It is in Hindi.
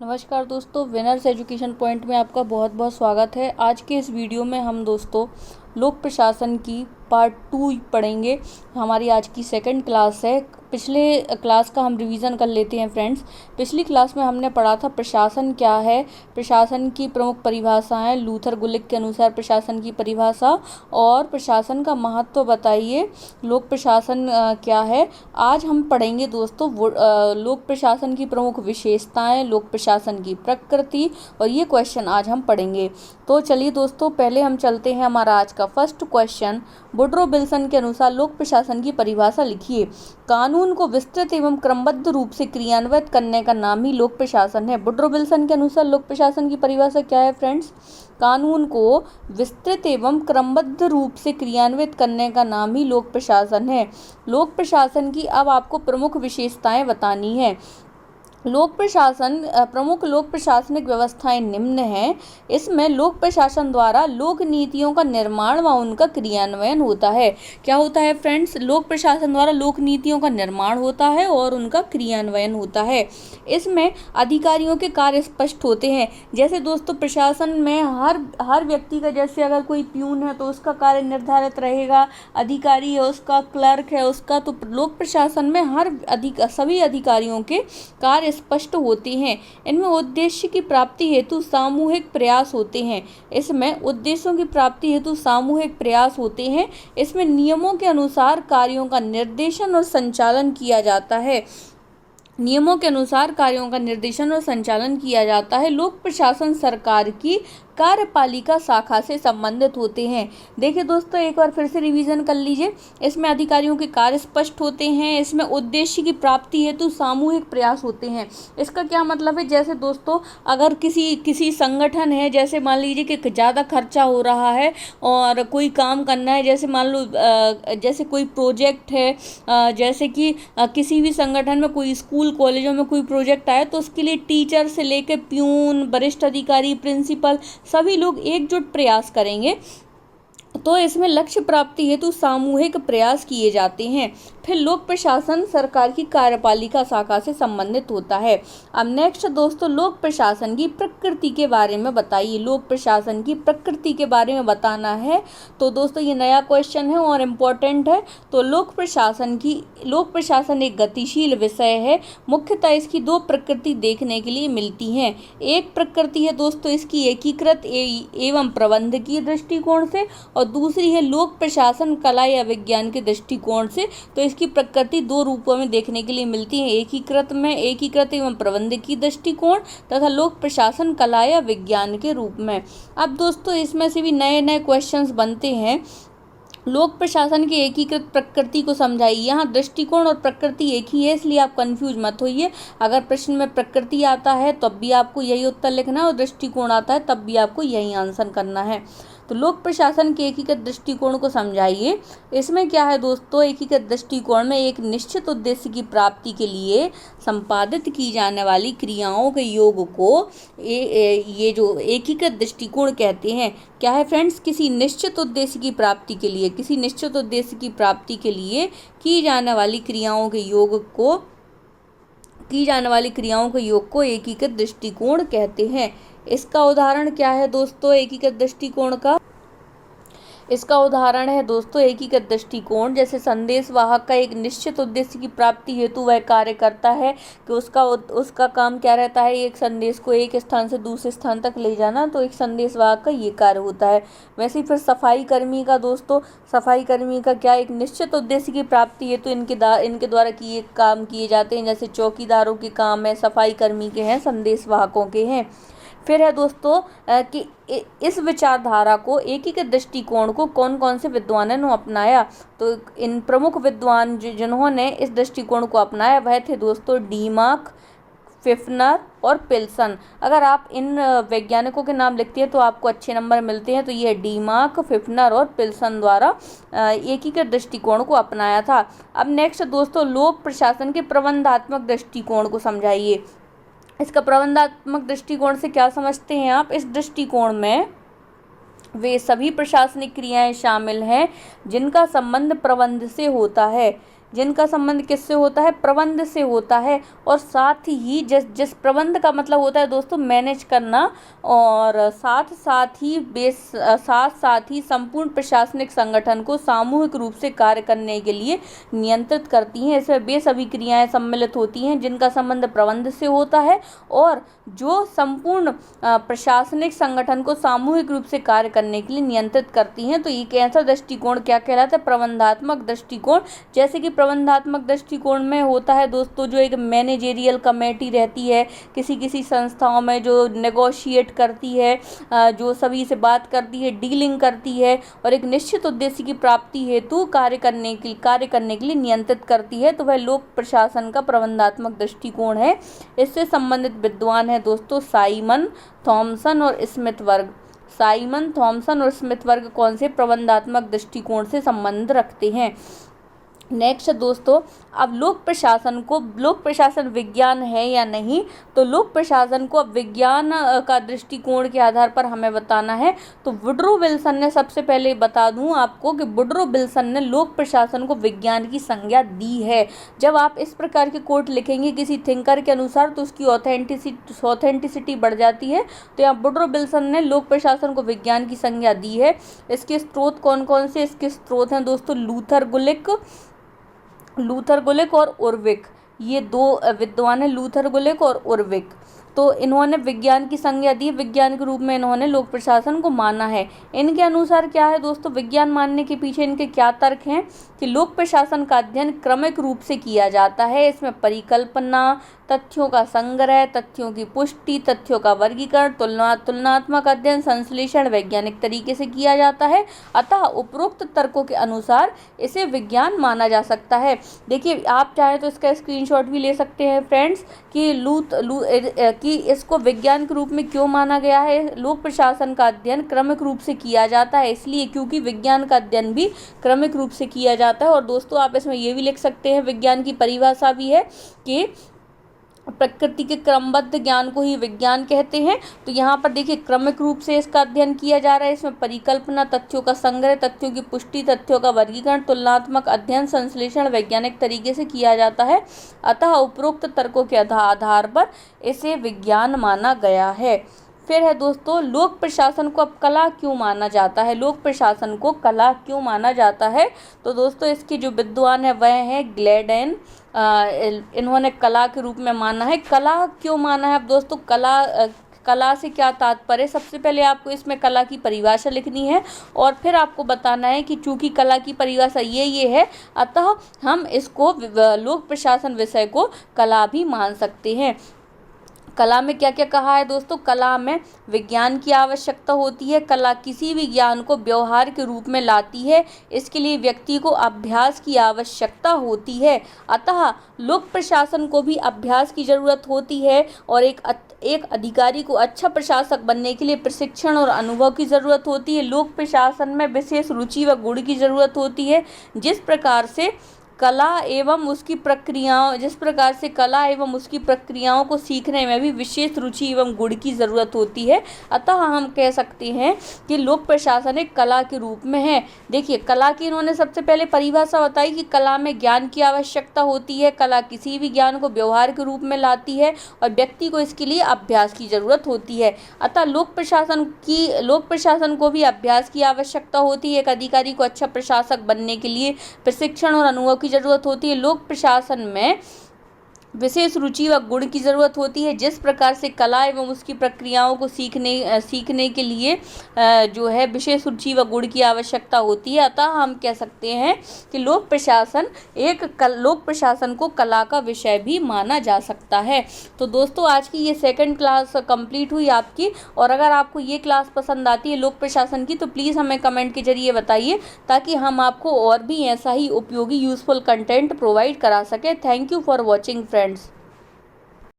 नमस्कार दोस्तों, विनर्स एजुकेशन पॉइंट में आपका बहुत बहुत स्वागत है। आज के इस वीडियो में हम दोस्तों लोक प्रशासन की पार्ट 2 पढ़ेंगे। हमारी आज की सेकंड क्लास है। पिछले क्लास का हम रिवीजन कर लेते हैं फ्रेंड्स। पिछली क्लास में हमने पढ़ा था प्रशासन क्या है, प्रशासन की प्रमुख परिभाषाएं, लूथर गुलिक के अनुसार प्रशासन की परिभाषा और प्रशासन का महत्व बताइए, लोक प्रशासन क्या है। आज हम पढ़ेंगे दोस्तों लोक प्रशासन की प्रमुख विशेषताएं, लोक प्रशासन की प्रकृति, और ये क्वेश्चन आज हम पढ़ेंगे। तो चलिए दोस्तों, पहले हम चलते हैं हमारा आज का फर्स्ट क्वेश्चन। वुड्रो विल्सन के अनुसार लोक प्रशासन की परिभाषा लिखिए। कानून को विस्तृत एवं क्रमबद्ध रूप से क्रियान्वित करने का नाम ही लोक प्रशासन है। वुड्रो विल्सन के अनुसार लोक प्रशासन की परिभाषा क्या है फ्रेंड्स? कानून को विस्तृत एवं क्रमबद्ध रूप से क्रियान्वित करने का नाम ही लोक प्रशासन है। लोक प्रशासन की अब आपको प्रमुख विशेषताएं बतानी है। प्रमुख लोक प्रशासनिक व्यवस्थाएं निम्न हैं। इसमें लोक प्रशासन द्वारा लोक नीतियों का निर्माण व उनका क्रियान्वयन होता है। क्या होता है फ्रेंड्स? लोक प्रशासन द्वारा लोक नीतियों का निर्माण होता है और उनका क्रियान्वयन होता है। इसमें अधिकारियों के कार्य स्पष्ट होते हैं। जैसे दोस्तों प्रशासन में हर व्यक्ति का, जैसे अगर कोई प्यून है तो उसका कार्य निर्धारित रहेगा, अधिकारी है उसका, क्लर्क है उसका। तो लोक प्रशासन में सभी अधिकारियों के कार्य स्पष्ट होते हैं। इनमें उद्देश्य की प्राप्ति हेतु सामूहिक प्रयास होते हैं। इसमें उद्देश्यों की प्राप्ति हेतु सामूहिक प्रयास होते हैं। इसमें नियमों के अनुसार कार्यों का निर्देशन और संचालन किया जाता है। नियमों के अनुसार कार्यों का निर्देशन और संचालन किया जाता है। लोक प्रशासन सरकार की कार्यपालिका शाखा से संबंधित होते हैं। देखिए दोस्तों, एक बार फिर से रिवीजन कर लीजिए। इसमें अधिकारियों के कार्य स्पष्ट होते हैं। इसमें उद्देश्य की प्राप्ति हेतु सामूहिक प्रयास होते हैं। इसका क्या मतलब है? जैसे दोस्तों, अगर किसी संगठन है, जैसे मान लीजिए कि ज़्यादा खर्चा हो रहा है और कोई काम करना है, जैसे मान लो जैसे कोई प्रोजेक्ट है, जैसे कि किसी भी संगठन में कोई स्कूल कॉलेजों में कोई प्रोजेक्ट आए तो उसके लिए टीचर से लेकर प्यून, वरिष्ठ अधिकारी, प्रिंसिपल, सभी लोग एकजुट प्रयास करेंगे। तो इसमें लक्ष्य प्राप्ति हेतु सामूहिक प्रयास किए जाते हैं। फिर लोक प्रशासन सरकार की कार्यपालिका शाखा से संबंधित होता है। अब नेक्स्ट दोस्तों, लोक प्रशासन की प्रकृति के बारे में बताइए। लोक प्रशासन की प्रकृति के बारे में बताना है। तो दोस्तों ये नया क्वेश्चन है और इम्पोर्टेंट है। तो लोक प्रशासन एक गतिशील विषय है। मुख्यतः इसकी दो प्रकृति देखने के लिए मिलती हैं। एक प्रकृति है दोस्तों इसकी एकीकृत एवं प्रबंधकीय दृष्टिकोण से, और दूसरी है लोक प्रशासन कला या विज्ञान के दृष्टिकोण से। तो इसकी प्रकृति दो रूपों में देखने के लिए मिलती है। एकीकृत एवं प्रबंधकीय दृष्टिकोण तथा लोक प्रशासन कला या विज्ञान के रूप में। अब दोस्तों इसमें से भी नए नए क्वेश्चंस बनते हैं। लोक प्रशासन की एकीकृत प्रकृति को समझाइए। यहाँ दृष्टिकोण और प्रकृति एक ही है, इसलिए आप कंफ्यूज मत होइए। अगर प्रश्न में प्रकृति आता है तब भी आपको यही उत्तर लिखना है, और दृष्टिकोण आता है तब भी आपको यही आंसर करना है। तो लोक प्रशासन के एकीकृत दृष्टिकोण को समझाइए। इसमें क्या है दोस्तों? एकीकृत दृष्टिकोण में एक निश्चित उद्देश्य की प्राप्ति के लिए संपादित की जाने वाली क्रियाओं के योग को ये जो एकीकृत दृष्टिकोण कहते हैं। क्या है फ्रेंड्स? किसी निश्चित उद्देश्य की प्राप्ति के लिए की जाने वाली क्रियाओं के योग को एकीकृत दृष्टिकोण कहते हैं। इसका उदाहरण क्या है दोस्तों एकीकृत दृष्टिकोण का? इसका उदाहरण है दोस्तों एकीकृत दृष्टिकोण, जैसे संदेशवाहक का एक निश्चित उद्देश्य की प्राप्ति हेतु वह कार्य करता है कि उसका काम क्या रहता है? एक संदेश को एक स्थान से दूसरे स्थान तक ले जाना। तो एक संदेशवाहक का ये कार्य होता है। वैसे ही फिर सफाई कर्मी का क्या एक निश्चित उद्देश्य की प्राप्ति हेतु इनके द्वारा काम किए जाते हैं। जैसे चौकीदारों के काम है, सफाई कर्मी के हैं, संदेशवाहकों के हैं। फिर है दोस्तों कि इस विचारधारा को एकीकृत दृष्टिकोण को कौन कौन से विद्वानों ने अपनाया। तो इन प्रमुख विद्वान जिन्होंने इस दृष्टिकोण को अपनाया वह थे दोस्तों डीमार्क, फिफ्नर और पिल्सन। अगर आप इन वैज्ञानिकों के नाम लिखते हैं तो आपको अच्छे नंबर मिलते हैं। तो ये डीमार्क, फिफ्नर और पिल्सन द्वारा एकीकृत दृष्टिकोण को अपनाया था। अब नेक्स्ट दोस्तों, लोक प्रशासन के प्रबंधात्मक दृष्टिकोण को समझाइए। इसका प्रबंधात्मक दृष्टिकोण से क्या समझते हैं आप? इस दृष्टिकोण में वे सभी प्रशासनिक क्रियाएं शामिल हैं जिनका संबंध प्रबंध से होता है। जिनका संबंध किससे होता है, प्रबंध से होता है। और साथ ही जिस प्रबंध का मतलब होता है दोस्तों मैनेज करना, और साथ साथ ही संपूर्ण प्रशासनिक संगठन को सामूहिक रूप से कार्य करने के लिए नियंत्रित करती हैं। इसमें वे सभी क्रियाएं सम्मिलित होती हैं जिनका संबंध प्रबंध से होता है और जो संपूर्ण प्रशासनिक संगठन को सामूहिक रूप से कार्य करने के लिए नियंत्रित करती हैं। तो एक ऐसा दृष्टिकोण क्या कहलाता है, प्रबंधात्मक दृष्टिकोण। जैसे कि प्रबंधात्मक दृष्टिकोण में होता है दोस्तों जो एक मैनेजेरियल कमेटी रहती है किसी संस्थाओं में, जो नेगोशिएट करती है, जो सभी से बात करती है, डीलिंग करती है और एक निश्चित उद्देश्य की प्राप्ति हेतु कार्य करने के लिए नियंत्रित करती है। तो वह लोक प्रशासन का प्रबंधात्मक दृष्टिकोण है। इससे संबंधित विद्वान है दोस्तों साइमन, थॉमसन और स्मिथ वर्ग। साइमन, थॉमसन और स्मिथ वर्ग कौन से प्रबंधात्मक दृष्टिकोण से संबंध रखते हैं। नेक्स्ट दोस्तों, अब लोक प्रशासन विज्ञान है या नहीं, तो लोक प्रशासन को अब विज्ञान का दृष्टिकोण के आधार पर हमें बताना है। तो वुडरो विल्सन ने, सबसे पहले बता दूं आपको कि वुडरो विल्सन ने लोक प्रशासन को विज्ञान की संज्ञा दी है। जब आप इस प्रकार के कोट लिखेंगे किसी थिंकर के अनुसार तो उसकी ऑथेंटिसिटी बढ़ जाती है। तो यहाँ वुडरो विल्सन ने लोक प्रशासन को विज्ञान की संज्ञा दी है। इसके स्रोत कौन कौन से, इसके स्रोत हैं दोस्तों लूथर गुलिक और उर्विक। ये दो विद्वान हैं, लूथर गुलिक और उर्विक। तो इन्होंने विज्ञान की संज्ञा दी, विज्ञान के रूप में इन्होंने लोक प्रशासन को माना है। इनके अनुसार क्या है दोस्तों, विज्ञान मानने के पीछे इनके क्या तर्क हैं कि लोक प्रशासन का अध्ययन क्रमिक रूप से किया जाता है। इसमें परिकल्पना, तथ्यों का संग्रह, तथ्यों की पुष्टि, तथ्यों का वर्गीकरण, तुलनात्मक अध्ययन, संश्लेषण वैज्ञानिक तरीके से किया जाता है। अतः उपरोक्त तर्कों के अनुसार इसे विज्ञान माना जा सकता है। देखिए आप चाहे तो इसका स्क्रीनशॉट भी ले सकते हैं फ्रेंड्स कि इसको विज्ञान के रूप में क्यों माना गया है। लोक प्रशासन का अध्ययन क्रमिक रूप से किया जाता है इसलिए क्योंकि विज्ञान का अध्ययन भी क्रमिक रूप से किया जाता है। और दोस्तों आप इसमें ये भी लिख सकते हैं, विज्ञान की परिभाषा भी है कि प्रकृति के क्रमबद्ध ज्ञान को ही विज्ञान कहते हैं। तो यहाँ पर देखिए क्रमिक रूप से इसका अध्ययन किया जा रहा है। इसमें परिकल्पना, तथ्यों का संग्रह, तथ्यों की पुष्टि, तथ्यों का वर्गीकरण, तुलनात्मक अध्ययन, संश्लेषण वैज्ञानिक तरीके से किया जाता है। अतः उपरोक्त तर्कों के आधार पर इसे विज्ञान माना गया है। फिर है दोस्तों लोक प्रशासन को अब कला क्यों माना जाता है। लोक प्रशासन को कला क्यों माना जाता है, तो दोस्तों इसके जो विद्वान है वह है ग्लेडेन। इन्होंने कला के रूप में माना है। कला क्यों माना है, अब दोस्तों कला से क्या तात्पर्य, सबसे पहले आपको इसमें कला की परिभाषा लिखनी है और फिर आपको बताना है कि चूंकि कला की परिभाषा ये है, अतः हम इसको लोक प्रशासन विषय को कला भी मान सकते हैं। कला में क्या क्या कहा है दोस्तों, कला में विज्ञान की आवश्यकता होती है। कला किसी भी ज्ञान को व्यवहार के रूप में लाती है, इसके लिए व्यक्ति को अभ्यास की आवश्यकता होती है। अतः लोक प्रशासन को भी अभ्यास की ज़रूरत होती है और एक अधिकारी को अच्छा प्रशासक बनने के लिए प्रशिक्षण और अनुभव की ज़रूरत होती है। लोक प्रशासन में विशेष रुचि व गुण की ज़रूरत होती है। जिस प्रकार से कला एवं उसकी प्रक्रियाओं को सीखने में भी विशेष रुचि एवं गुण की ज़रूरत होती है। अतः हम कह सकते हैं कि लोक प्रशासन एक कला के रूप में है। देखिए कला की इन्होंने सबसे पहले परिभाषा बताई कि कला में ज्ञान की आवश्यकता होती है। कला किसी भी ज्ञान को व्यवहार के रूप में लाती है और व्यक्ति को इसके लिए अभ्यास की ज़रूरत होती है। अतः लोक प्रशासन को भी अभ्यास की आवश्यकता होती है। एक अधिकारी को अच्छा प्रशासक बनने के लिए प्रशिक्षण और अनुभव की जरूरत होती है। लोक प्रशासन में विशेष रुचि व गुण की ज़रूरत होती है। जिस प्रकार से कला एवं उसकी प्रक्रियाओं को सीखने के लिए जो है विशेष रुचि व गुण की आवश्यकता होती है। अतः हम कह सकते हैं कि लोक प्रशासन को कला का विषय भी माना जा सकता है। तो दोस्तों आज की ये सेकंड क्लास कंप्लीट हुई आपकी, और अगर आपको ये क्लास पसंद आती है लोक प्रशासन की तो प्लीज़ हमें कमेंट के जरिए बताइए ताकि हम आपको और भी ऐसा ही उपयोगी यूज़फुल कंटेंट प्रोवाइड करा सकें। Thank you for watching friends.